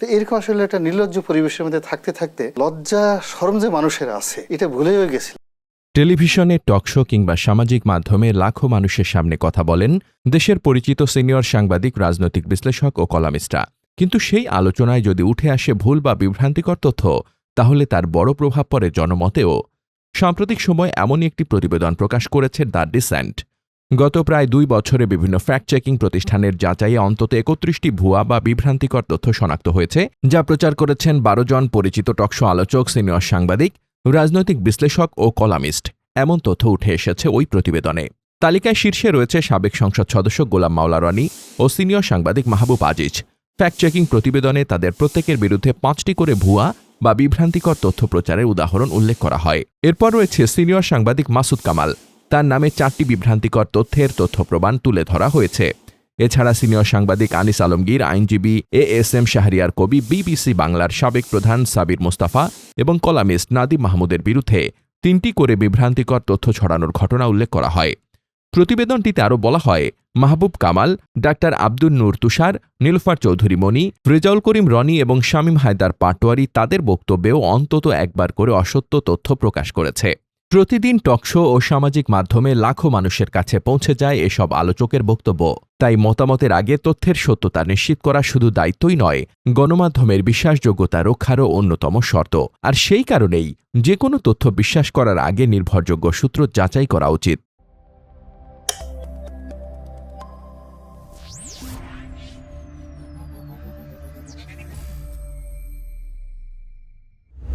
তো এরকম আসলে একটা নির্লজ্জ পরিবেশের মধ্যে থাকতে থাকতে লজ্জা শরম যে মানুষের আছে এটা ভুলেও গেছিল। টেলিভিশনে টকশো কিংবা সামাজিক মাধ্যমে লাখো মানুষের সামনে কথা বলেন দেশের পরিচিত সিনিয়র সাংবাদিক, রাজনৈতিক বিশ্লেষক ও কলামিস্টরা। কিন্তু সেই আলোচনায় যদি উঠে আসে ভুল বা বিভ্রান্তিকর তথ্য, তাহলে তার বড় প্রভাব পড়ে জনমতেও। সাম্প্রতিক সময় এমনই একটি প্রতিবেদন প্রকাশ করেছে দ্য ডিসেন্ট। গত প্রায় 2 বছরে বিভিন্ন ফ্যাক্ট চেকিং প্রতিষ্ঠানের যাচাইয়ে অন্তত 31টি ভুয়া বা বিভ্রান্তিকর তথ্য শনাক্ত হয়েছে, যা প্রচার করেছেন 12 জন পরিচিত টকশো আলোচক, সিনিয়র সাংবাদিক, রাজনৈতিক বিশ্লেষক ও কলামিস্ট। এমন তথ্য উঠে এসেছে ওই প্রতিবেদনে। তালিকায় শীর্ষে রয়েছে সাবেক সংসদ সদস্য গোলাম মাওলা রনি ও সিনিয়র সাংবাদিক মাহবুব আজিজ। ফ্যাক্ট চেকিং প্রতিবেদনে তাদের প্রত্যেকের বিরুদ্ধে 5টি করে ভুয়া বা বিভ্রান্তিকর তথ্য প্রচারের উদাহরণ উল্লেখ করা হয়। এরপর রয়েছে সিনিয়র সাংবাদিক মাসুদ কামাল। তার নামে 4টি বিভ্রান্তিকর তথ্যের তথ্যপ্রমাণ তুলে ধরা হয়েছে। এছাড়া সিনিয়র সাংবাদিক আনিস আলমগীর, আইনজীবী ASM শাহরিয়ার কবি, BBC বাংলার সাবেক প্রধান সাবির মোস্তাফা এবং কলামিস্ট নাদিম মাহমুদের বিরুদ্ধে 3টি করে বিভ্রান্তিকর তথ্য ছড়ানোর ঘটনা উল্লেখ করা হয়। প্রতিবেদনটিতে আরও বলা হয়, মাহবুব কামাল, ডাক্তার আব্দুল নূর তুষার, নীলুফার চৌধুরী মনি, রেজাউল করিম রনি এবং শামীম হায়দার পাটোয়ারি তাদের বক্তব্যেও অন্তত একবার করে অসত্য তথ্য প্রকাশ করেছে। প্রতিদিন টকশো ও সামাজিক মাধ্যমে লাখো মানুষের কাছে পৌঁছে যায় এসব আলোচকের বক্তব্য। তাই মতামতের আগে তথ্যের সত্যতা নিশ্চিত করা শুধু দায়িত্বই নয়, গণমাধ্যমের বিশ্বাসযোগ্যতা রক্ষারও অন্যতম শর্ত। আর সেই কারণেই যে কোনো তথ্য বিশ্বাস করার আগে নির্ভরযোগ্য সূত্র যাচাই করা উচিত।